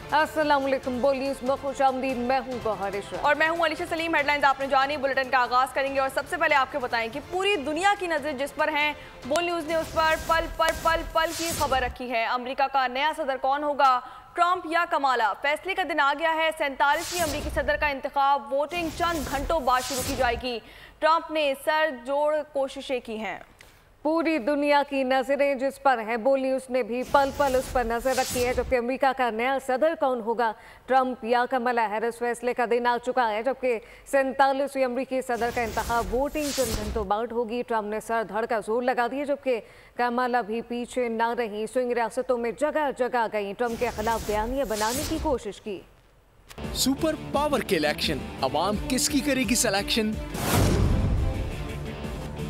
अस्सलाम वालेकुम। बोल न्यूज़ में खुशामदीद। मैं हूँ गौहर इशरत और मैं हूँ अलीशा सलीम। हेडलाइंस आपने जानी, बुलेटिन का आगाज करेंगे और सबसे पहले आपको बताएं कि पूरी दुनिया की नजर जिस पर है, बोल न्यूज़ ने उस पर पल की खबर रखी है। अमेरिका का नया सदर कौन होगा, ट्रंप या कमाला? फैसले का दिन आ गया है। 47वीं अमेरिकी सदर का इंतखाब वोटिंग चंद घंटों बाद शुरू की जाएगी। ट्रंप ने सर जोड़ कोशिशें की हैं। पूरी दुनिया की नजरें जिस पर है, बोल न्यूज़ ने भी पल उस पर नजर रखी है। जबकि अमेरिका का नया सदर कौन होगा, ट्रंप या कमला हैरिस? फैसले का दिन आ चुका है। जबकि 47वीं अमेरिकी सदर का इंतखाब वोटिंग चंद घंटों बाद होगी। ट्रंप ने सर धड़ का जोर लगा दिया, जबकि कमला भी पीछे न रही। स्विंग रियासतों में जगह जगह गई, ट्रंप के खिलाफ बयानियां बनाने की कोशिश की। सुपर पावर के इलेक्शन, अवाम किसकी करेगी सिलेक्शन?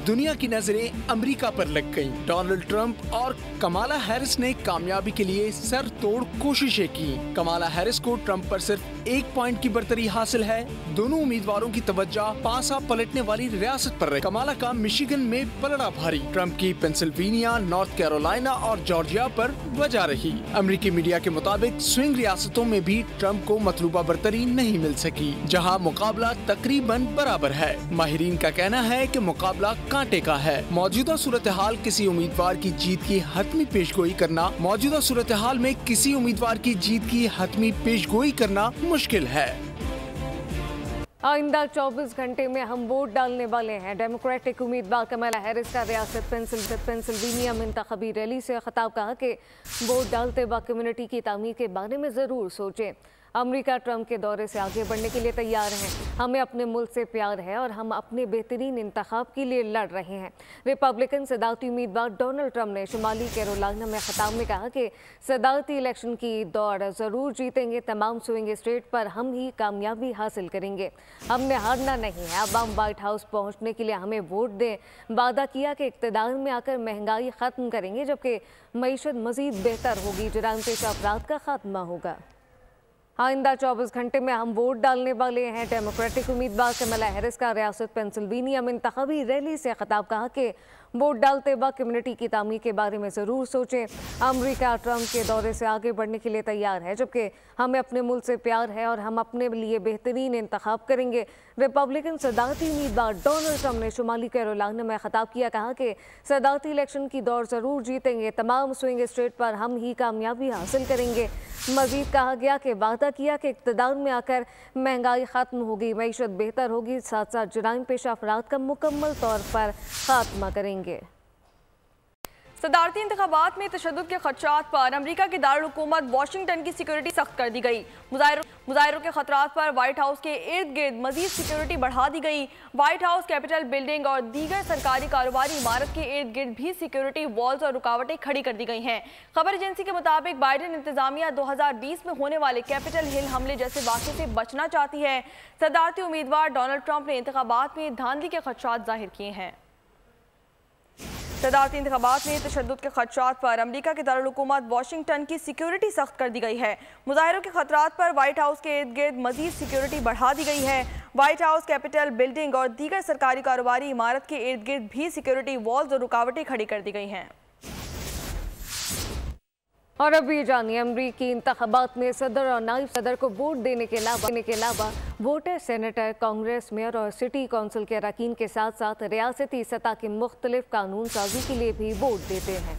दुनिया की नजरें अमेरिका पर लग गईं। डोनाल्ड ट्रंप और कमाला हैरिस ने कामयाबी के लिए सर तोड़ कोशिशें की। कमाला हैरिस को ट्रंप पर सिर्फ 1 पॉइंट की बढ़तरी हासिल है। दोनों उम्मीदवारों की तवज्जो पासा पलटने वाली रियासत पर रही। कमाला का मिशिगन में पलड़ा भारी, ट्रंप की पेंसिल्वेनिया, नॉर्थ कैरोलिना और जॉर्जिया पर वजह रही। अमेरिकी मीडिया के मुताबिक स्विंग रियासतों में भी ट्रंप को मतलूबा बढ़तरी नहीं मिल सकी, जहां मुकाबला तकरीबन बराबर है। माहिरीन का कहना है कि मुकाबला कांटे का है। मौजूदा सूरत हाल किसी उम्मीदवार की जीत की हतमी पेशगोई करना मुश्किल है। आइंदा 24 घंटे में हम वोट डालने वाले हैं। डेमोक्रेटिक उम्मीदवार कमला हैरिस का रियासत पेंसिल्वेनिया में इंतखाबी रैली से खिताब, कहा कि वोट डालते वक्त कम्युनिटी की तामीर के बारे में ज़रूर सोचें। अमेरिका ट्रंप के दौरे से आगे बढ़ने के लिए तैयार हैं। हमें अपने मुल्क से प्यार है और हम अपने बेहतरीन इंतखाब के लिए लड़ रहे हैं। रिपब्लिकन सदारती उम्मीदवार डोनाल्ड ट्रंप ने शुमाली कैरोलिना में खिताब में कहा कि सदारती इलेक्शन की दौड़ ज़रूर जीतेंगे। तमाम स्विंग स्टेट पर हम ही कामयाबी हासिल करेंगे। हमने हारना नहीं है। अवाम व्हाइट हाउस पहुँचने के लिए हमें वोट दें। वादा किया कि इक़्तिदार में आकर महंगाई ख़त्म करेंगे, जबकि मईशत मज़ीद बेहतर होगी। जुराम पेश अफराद का खात्मा होगा। आइंदा 24 घंटे में हम वोट डालने वाले हैं। डेमोक्रेटिक उम्मीदवार कमला हैरिस का रियासत पेंसिल्वेनिया में इंतखाबी रैली से खिताब, कहा कि वोट डालते वक्त कम्युनिटी की तामीर के बारे में ज़रूर सोचें। अमेरिका ट्रंप के दौरे से आगे बढ़ने के लिए तैयार है, जबकि हमें अपने मुल्क से प्यार है और हम अपने लिए बेहतरीन इंतखाब करेंगे। रिपब्लिकन सदारती उम्मीदवार डोनाल्ड ट्रंप ने शुमाली कैरोलिना में खिताब किया, कहा कि सदारती इलेक्शन की दौड़ ज़रूर जीतेंगे। तमाम स्विंग स्टेट पर हम ही कामयाबी हासिल करेंगे। मजीद कहा गया कि वादा किया कि इक़्तिदार में आकर महंगाई ख़त्म होगी, मईशत बेहतर होगी, साथ साथ जुराइम पेशा अफराद का मुकम्मल तौर पर खात्मा करेंगे। सदारती इंतखाबात में तशद्दुद के खदशात पर अमेरिका की दारुल हुकूमत वाशिंगटन की सिक्योरिटी सख्त कर दी गई। मुजाहिरों के खतरात पर व्हाइट हाउस के इर्द गिर्द मजीद सिक्योरिटी बढ़ा दी गई। व्हाइट हाउस, कैपिटल बिल्डिंग और दीगर सरकारी कारोबारी इमारत के इर्द गिर्द भी सिक्योरिटी वॉल्स और रुकावटें खड़ी कर दी गई हैं। खबर एजेंसी के मुताबिक बाइडेन इंतजामिया 2020 में होने वाले कैपिटल हिल हमले जैसे वाक़े से बचना चाहती है। सदारती उम्मीदवार डोनाल्ड ट्रंप ने इंतखाबात में धांधली के खदशात जाहिर किए हैं। सदारती इंतखाबात में तशद्दुद के खदशात पर अमेरिका के दारुल हुकूमत वाशिंगटन की सिक्योरिटी सख्त कर दी गई है। मुजाहिरों के खतरात पर व्हाइट हाउस के इर्द गिर्द मजीद सिक्योरिटी बढ़ा दी गई है। व्हाइट हाउस, कैपिटल बिल्डिंग और दीगर सरकारी कारोबारी इमारत के इर्द गिर्द भी सिक्योरिटी वॉल्स और रुकावटें खड़ी कर दी गई हैं। और अभी जानिए, अमरीकी इंतखाबात में सदर और नायब सदर को वोट देने के अलावा वोटर सेनेटर, कांग्रेस, मेयर और सिटी कौंसिल के अरकान के साथ साथ रियासती सतह के मुख्तलिफ कानून साजी के लिए भी वोट देते हैं।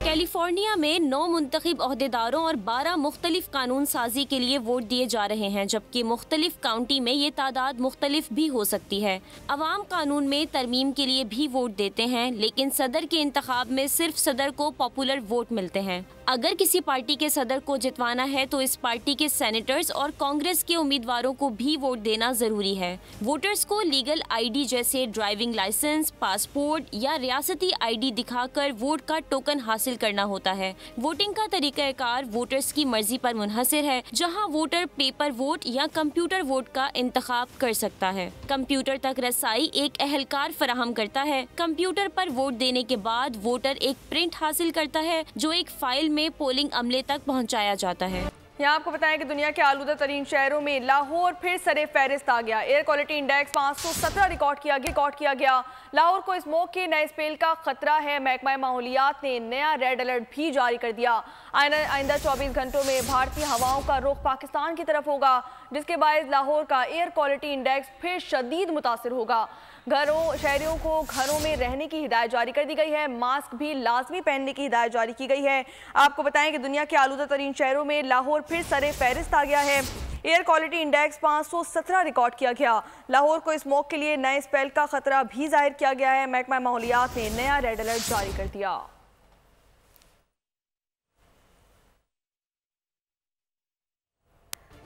कैलिफोर्निया में 9 मुंतखब अहदेदारों और 12 मुख्तलिफ कानून साजी के लिए वोट दिए जा रहे हैं, जबकि मुख्तलिफ काउंटी में ये तादाद मुख्तलिफ भी हो सकती है। अवाम कानून में तरमीम के लिए भी वोट देते हैं, लेकिन सदर के इंतखाब में सिर्फ सदर को पॉपुलर वोट मिलते हैं। अगर किसी पार्टी के सदर को जितवाना है तो इस पार्टी के सेनेटर्स और कांग्रेस के उम्मीदवारों को भी वोट देना जरूरी है। वोटर्स को लीगल ID जैसे ड्राइविंग लाइसेंस, पासपोर्ट या रियासती ID दिखाकर वोट का टोकन हासिल करना होता है। वोटिंग का तरीकाकार वोटर्स की मर्जी पर मुनहसिर है, जहां वोटर पेपर वोट या कंप्यूटर वोट का इंतखाब कर सकता है। कंप्यूटर तक रसाई एक अहलकार फराहम करता है। कंप्यूटर पर वोट देने के बाद वोटर एक प्रिंट हासिल करता है, जो एक फाइल में पोलिंग अमले तक पहुंचाया जाता है। यहाँ आपको बताएं कि दुनिया के आलूदा तरीन शहरों में लाहौर फिर सरे फहरिस्त आ गया। एयर क्वालिटी इंडेक्स 517 रिकॉर्ड किया गया। लाहौर को स्मोक के नए स्पेल का खतरा है। महकमा माहौलियात ने नया रेड अलर्ट भी जारी कर दिया। आइंदा 24 घंटों में भारतीय हवाओं का रुख पाकिस्तान की तरफ होगा, जिसके बायस लाहौर का एयर क्वालिटी इंडेक्स फिर शदीद मुतासिर होगा। शहरियों को घरों में रहने की हिदायत जारी कर दी गई है। मास्क भी लाजमी पहनने की हिदायत जारी की गई है। आपको बताएं कि दुनिया के आलूदा तरीन शहरों में लाहौर फिर सरे फहरिस्त आ गया है। एयर क्वालिटी इंडेक्स 517 रिकॉर्ड किया गया। लाहौर को स्मोक के लिए नए स्पेल का खतरा भी जाहिर किया गया है। महकमा माहौलियात ने नया रेड अलर्ट जारी कर दिया।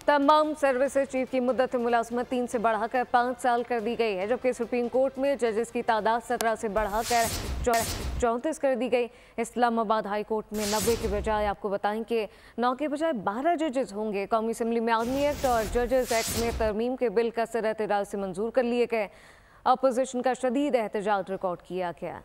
तमाम सर्विसेज चीफ की मुद्दत मुलाजमत 3 से बढ़ाकर 5 साल कर दी गई है, जबकि सुप्रीम कोर्ट में जजेस की तादाद 17 से बढ़ाकर 34 कर दी गई। इस्लामाबाद हाई कोर्ट में 90 के बजाय आपको बताएं कि 9 के बजाय 12 जजेस होंगे। कौमी असम्बली में आर्मी एक्ट और जजेस एक्ट में तरमीम के बिल का सरअत राज से मंजूर कर लिए गए। अपोजिशन का शदीद एहतजाज रिकॉर्ड किया गया।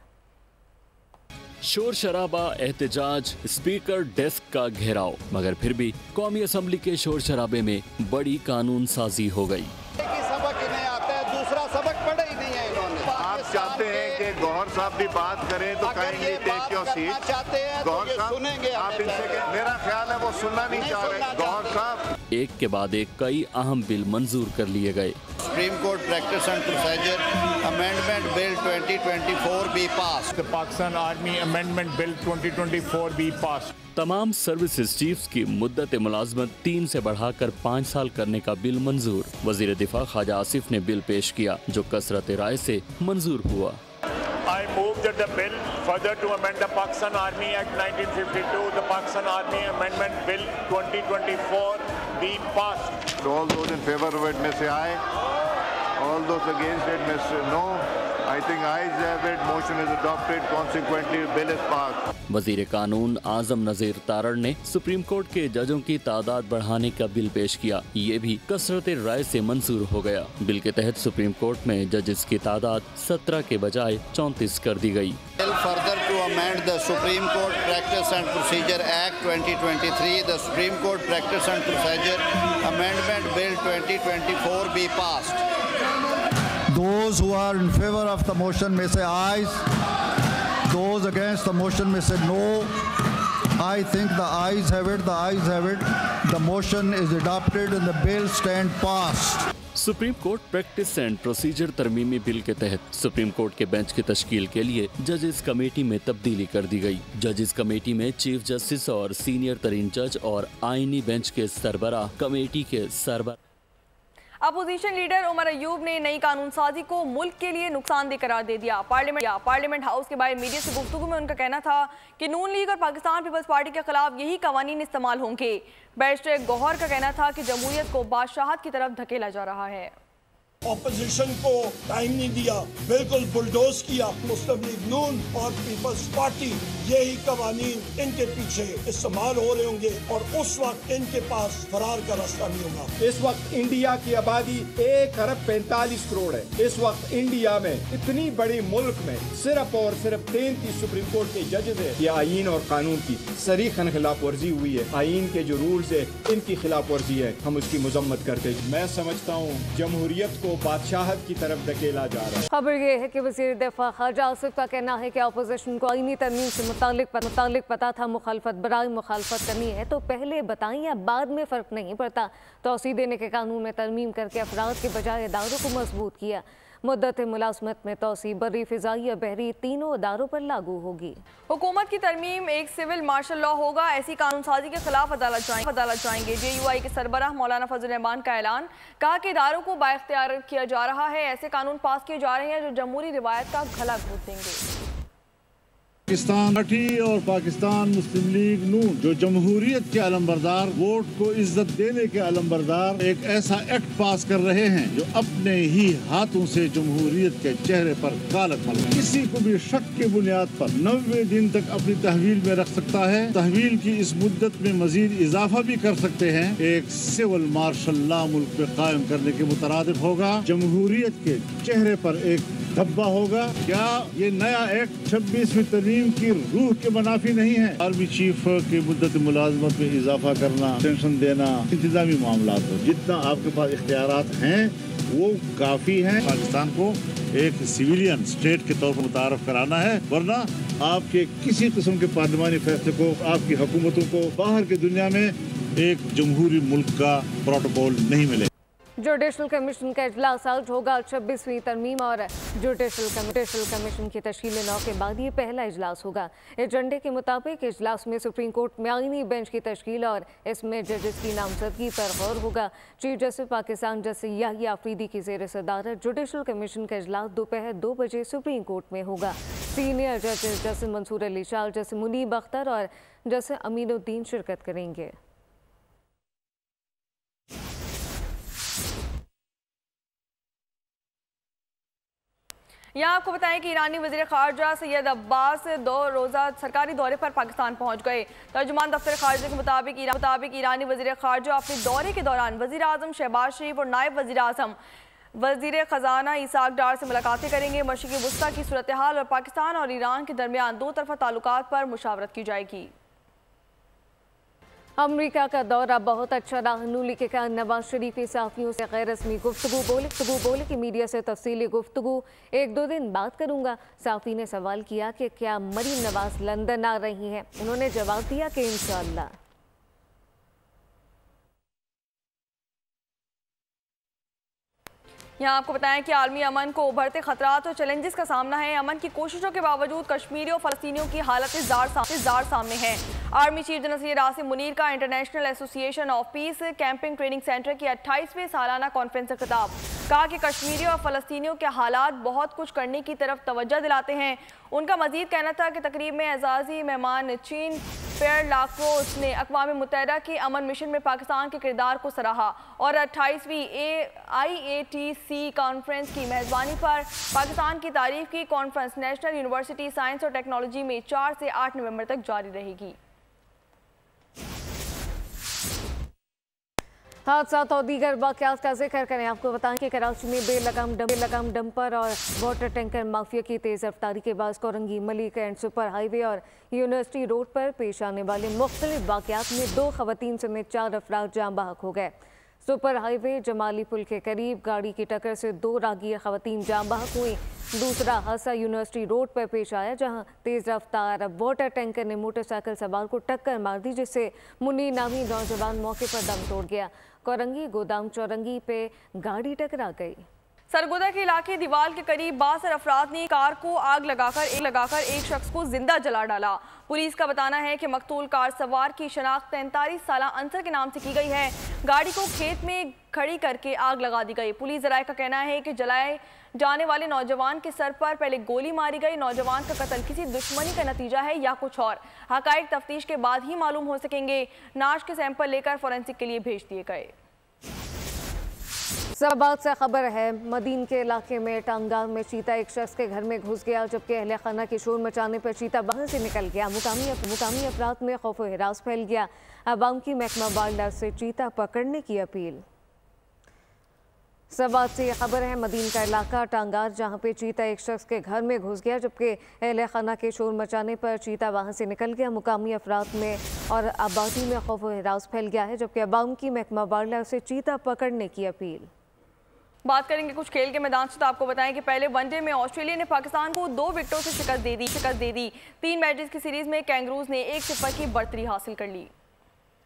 शोर शराबा, एहतजाज, स्पीकर डेस्क का घेराव, मगर फिर भी कौमी असम्बली के शोर शराबे में बड़ी कानून साजी हो गई। सबक इन्हें आता है, दूसरा सबक पढ़ा ही नहीं है इन्होंने। आप चाहते हैं कि गौहर साहब भी बात करें तो kindly take your seat. Gauhar साहब सुनेंगे, आप इनसे, मेरा ख्याल है वो सुनना नहीं चाह रहे। गौहर साहब एक के बाद एक कई अहम बिल मंजूर कर लिए गए। Supreme Court practice and Procedure Amendment Bill 2024 be pass. The Pakistan Army Amendment Bill 2024 be passed. तमाम सर्विसेज चीफ्स की मुद्दत मुलाजमत 3 से बढ़ाकर 5 साल करने का बिल मंजूर। वजीर दिफा ख्वाजा आसिफ ने बिल पेश किया, जो कसरत राय से मंजूर हुआ। I move that the bill further to amend the Pakistan Army Act 1952, the Pakistan Army Amendment Bill 2024 be passed. All those in favor of it may say aye. All those against it may say no. I think ayes have it. Motion is adopted. Consequently, bill is passed. वजीर कानून आजम नजीर तारड़ ने supreme court के जजों की तादाद बढ़ाने का bill पेश किया। ये भी कसरत राय से मंजूर हो गया। बिल के तहत सुप्रीम कोर्ट में जजेस की तादाद 17 के बजाय 34 कर दी गई। Bill further to amend the Supreme Court Practice and Procedure Act 2023, the Supreme Court Practice and Procedure Amendment Bill 2024 be passed. Those who are in favor of the motion may say ayes. Those against the motion may say no. I think the ayes have it. The ayes have it. The motion is adopted and the bill stand passed. Supreme Court practice and procedure तरमीमी bill के तहत supreme court के bench की तश्कील के लिए जजेस committee में तब्दीली कर दी गई। जजेस कमेटी में चीफ जस्टिस और सीनियर तरीन जज और आईनी बेंच के सरबराह कमेटी के सरबराह। अपोजिशन लीडर उमर अयूब ने नई कानून साजी को मुल्क के लिए नुकसानदेह करार दे दिया। पार्लियामेंट हाउस के बाहर मीडिया से गुफ्तगू में उनका कहना था कि नून लीग और पाकिस्तान पीपल्स पार्टी के खिलाफ यही कवानीन इस्तेमाल होंगे। बैरिस्टर गौहर का कहना था कि जमहूरियत को बादशाहत की तरफ धकेला जा रहा है। ऑपोजिशन को टाइम नहीं दिया, बिल्कुल बुलडोज किया। मुस्लिम लीग नून और पीपल्स पार्टी यही कवानीन इनके पीछे इस्तेमाल हो रहे होंगे और उस वक्त इनके पास फरार का रास्ता नहीं होगा। इस वक्त इंडिया की आबादी 1 अरब 45 करोड़ है। इस वक्त इंडिया में इतनी बड़ी मुल्क में सिर्फ और सिर्फ 33 सुप्रीम कोर्ट के जजेस है। ये आईन और कानून की सरीखन खिलाफ वर्जी हुई है। आईन के जो रूल्स है इनकी खिलाफ वर्जी है, हम उसकी मजम्मत करते हैं। मैं समझता हूँ जमहूरियत को बादशाहत की तरफ धकेला जा रहा है। खबर ये है कि वज़ीर दिफा ख्वाजा आसिफ का कहना है कि अपोजिशन को आईनी तरमीम से मुतालिक पता था मुखालफत बराए मुखालफत करनी है तो पहले बताएं या बाद में फ़र्क नहीं पड़ता। तोसी देने के कानून में तरमीम करके अफराद के बजाय इदारों को मजबूत किया। मुद्दत मुलाजमत में तोसी बर्री फिजाई या बहरी तीनों इदारों पर लागू होगी। हुकूमत की तरमीम एक सिविल मार्शल लॉ होगा। ऐसी कानून साजी के खिलाफ अदालत जाएंगे। JUI के सरबराह मौलाना फजल रहमान का ऐलान, कहा कि इदारों को बाइख्तियार किया जा रहा है। ऐसे कानून पास किए जा रहे हैं जो जमहूरी रिवायत का गला घोट देंगे। पाकिस्तान पार्टी और पाकिस्तान मुस्लिम लीग नून जो जमहूरियत के अलमबरदार, वोट को इज्जत देने के अलमबरदार, एक ऐसा एक्ट पास कर रहे हैं जो अपने ही हाथों से जमहूरियत के चेहरे पर कालक मल। किसी को भी शक के बुनियाद पर 90 दिन तक अपनी तहवील में रख सकता है। तहवील की इस मुद्दत में मजीद इजाफा भी कर सकते हैं। एक सिविल मार्शल लॉ मुल्क में कायम करने के मुतरादिफ होगा। जमहूरियत के चेहरे पर एक धब्बा होगा। क्या ये नया एक्ट 26वीं तरमीम की रूह के मुनाफी नहीं है? आर्मी चीफ की मुद्दत मुलाजमत में इजाफा करना, पेंशन देना, इंतजामी मामला हो, जितना आपके पास इख्तियारात हैं वो काफी है। पाकिस्तान को एक सिविलियन स्टेट के तौर पर मुतारफ कराना है, वरना आपके किसी किस्म के पार्लिमानी फैसले को, आपकी हुकूमतों को बाहर की दुनिया में एक जमहूरी मुल्क का प्रोटोकॉल नहीं मिलेगा। जुडिशल कमीशन का इजलास आज होगा। 26वीं तरमीम और जुडिशल कमीशन की तश्कील 9 के बाद ये पहला इजलास होगा। एजेंडे के मुताबिक इजलास में सुप्रीम कोर्ट में आईनी बेंच की तश्कील और इसमें जजेस की नामजदगी पर गौर होगा। Chief Justice Pakistan Justice Yahya Afridi की ज़ेर सदारत जुडिशल कमीशन का इजलास दोपहर 2 बजे सुप्रीम कोर्ट में होगा। सीनियर जजेस जस्टिस मंसूर अली शाह, जस्टिस मुनीब अख्तर और जस्टिस अमीनुद्दीन शिरकत करेंगे। यहाँ आपको बताएं कि ईरानी वज़ीर ख़ारजा सैयद अब्बास 2 रोज़ा सरकारी दौरे पर पाकिस्तान पहुँच गए। तर्जुमान दफ्तर ख़ारजा के मुताबिक ईरानी वज़ीर ख़ारजा अपने दौरे के दौरान वज़ीर आज़म शहबाज शरीफ और नायब वज़ीर आज़म वज़ीर ख़जाना इसाक डार से मुलाकातें करेंगे। मशरिक़ी वुस्ता की सूरत हाल और पाकिस्तान और ईरान के दरमियान 2 तरफ़ा ताल्लुकात पर मुशावरत की जाएगी। अमेरिका का दौरा बहुत अच्छा रहा। नूली के कारण नवाज शरीफ की सहाफ़ियों से गैर रस्मी गुफ्तगू बोले कि मीडिया से तफसीली गुफ्तगू 1-2 दिन बात करूंगा। सहाफ़ी ने सवाल किया कि क्या मरीम नवाज लंदन आ रही हैं। उन्होंने जवाब दिया कि इंशाअल्लाह। यहाँ आपको बताएं कि आलमी अमन को उभरते खतरात और चैलेंजेस का सामना है। अमन की कोशिशों के बावजूद कश्मीरियों और फ़लस्तीनियों की हालत जार सामने है। Army chief general Syed Asim Munir का international association of peace camping training centre की 28वें सालाना कॉन्फ्रेंस से खिताब। कहा कि कश्मीरियों और फ़लस्तीनियों के हालात बहुत कुछ करने की तरफ तवज्जो दिलाते हैं। उनका मजीद कहना था कि तकरीब में एजाज़ी मेहमान चीन पेयर लाक्रोस ने अक़वाम मुत्तहिदा की अमन मिशन में पाकिस्तान के किरदार को सराहा और 28वीं IATC कॉन्फ्रेंस की मेज़बानी पर पाकिस्तान की तारीफ की। कॉन्फ्रेंस नेशनल यूनिवर्सिटी साइंस और टेक्नोलॉजी में 4 से 8 नवंबर तक जारी रहेगी। हादसात और दीगर वाक़यात का जिक्र करें। आपको बताएं कि कराची में बेलगाम डंपर और वाटर टैंकर माफिया की तेज़ रफ्तारी के बाद Korangi Malik and super highway और यूनिवर्सिटी रोड पर पेश आने वाले मुख्तलिफ वाक़यात में 2 ख़वातीन समेत 4 अफराद जाँ बहक हो गए। सुपर हाईवे जमाली पुल के करीब गाड़ी की टक्कर से 2 राहगीर ख़वातीन जाँ बहक हुई। दूसरा हादसा यूनिवर्सिटी रोड पर पेश आया, जहां तेज़ रफ्तार वाटर टैंकर ने मोटरसाइकिल सवार को टक्कर मार दी, जिससे मुन्नी नामी नौजवान मौके पर दम तोड़ गया। कोरंगी गोदाम चौरंगी पे गाड़ी टकरा गई। सरगोदा के इलाके दीवाल के करीब 62 अफराद ने कार को आग लगाकर एक शख्स को जिंदा जला डाला। पुलिस का बताना है कि मकतूल कार सवार की शनाख्त 43 साला अंसर के नाम से की गई है। गाड़ी को खेत में खड़ी करके आग लगा दी गई। पुलिस ज़राए का कहना है कि जलाए जाने वाले नौजवान के सर पर पहले गोली मारी गई। नौजवान का कत्ल किसी दुश्मनी का नतीजा है या कुछ और, हकाइक तफ्तीश के बाद ही मालूम हो सकेंगे। नाश के सैंपल लेकर फोरेंसिक के लिए भेज दिए गए। सबात से खबर है, मदीन के इलाके में टांगाल में चीता एक शख्स के घर में घुस गया, जबकि अहले खाना के शोर मचाने पर चीता बाहर से निकल गया। मुकामी अफराद में खौफ व हिरास फैल गया। अवाम की महकमा वाइल्ड लाइफ से चीता पकड़ने की अपील। सबात से खबर है, मदीन का इलाका टांगार, जहां पे चीता एक शख्स के घर में घुस गया, जबकि अहले खाना के शोर मचाने पर चीता वहां से निकल गया। मुकामी अफराद में और आबादी में खौफ व हिरास फैल गया है, जबकि अवाम की महकमा वाइल्ड लाइफ से चीता पकड़ने की अपील। बात करेंगे कुछ खेल के मैदान से, तो आपको बताएं कि पहले वनडे में ऑस्ट्रेलिया ने पाकिस्तान को 2 विकेटों से शिकस्त दे दी। 3 मैचेस की सीरीज में कैंगरूज ने 1-0 की बढ़तरी हासिल कर ली।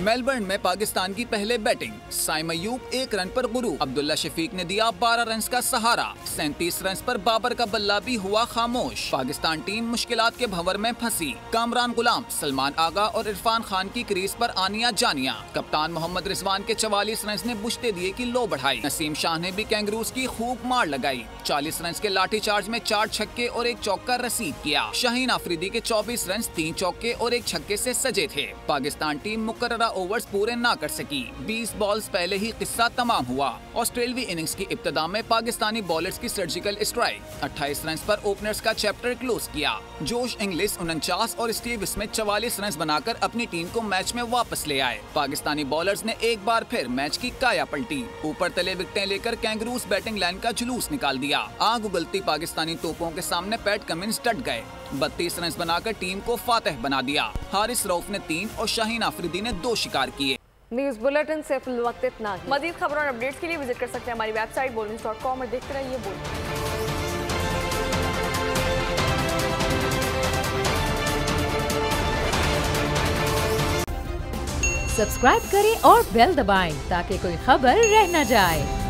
मेलबर्न में पाकिस्तान की पहले बैटिंग, साइम अयूब 1 रन पर गुरू, अब्दुल्ला शफीक ने दिया 12 रन का सहारा। 37 रन पर बाबर का बल्ला भी हुआ खामोश। पाकिस्तान टीम मुश्किलात के भंवर में फंसी। कामरान गुलाम, सलमान आगा और इरफान खान की क्रीज पर आनिया जानिया। कप्तान मोहम्मद रिजवान के 44 रन ने बुश्ते दिए की लो बढ़ाई। नसीम शाह ने भी कैंगरूज की खूब मार लगाई। 40 रन के लाठी चार्ज में 4 छक्के और 1 चौका रसीद किया। शाहीन आफरीदी के 24 रन, 3 चौके और 1 छक्के से सजे थे। पाकिस्तान टीम मुकर्ररा 11 ओवर्स पूरे ना कर सकी। 20 बॉल्स पहले ही किस्सा तमाम हुआ। ऑस्ट्रेलवी इनिंग्स की इब्तिदा में पाकिस्तानी बॉलर्स की सर्जिकल स्ट्राइक। 28 रन पर ओपनर्स का चैप्टर क्लोज किया। जोश इंग्लिश 49 और स्टीव स्मिथ 44 रन बनाकर अपनी टीम को मैच में वापस ले आए। पाकिस्तानी बॉलर्स ने एक बार फिर मैच की काया पलटी। ऊपर तले विकेटें लेकर कैंगरूज बैटिंग लाइन का जुलूस निकाल दिया। आग उगलती पाकिस्तानी तोपों के सामने पैट कमिंस डट गए। 32 रन बनाकर टीम को फातेह बना दिया। हारिस रऊफ ने 3 और शाहीन आफरीदी ने 2 शिकार किए। न्यूज़ बुलेटिन से फिल वक्त इतना ही। मजीद खबरों और अपडेट्स के लिए विजिट कर सकते हैं हमारी वेबसाइट bolnews.com और देखते रहिए बोल। सब्सक्राइब करें और बेल दबाएं ताकि कोई खबर रह न जाए।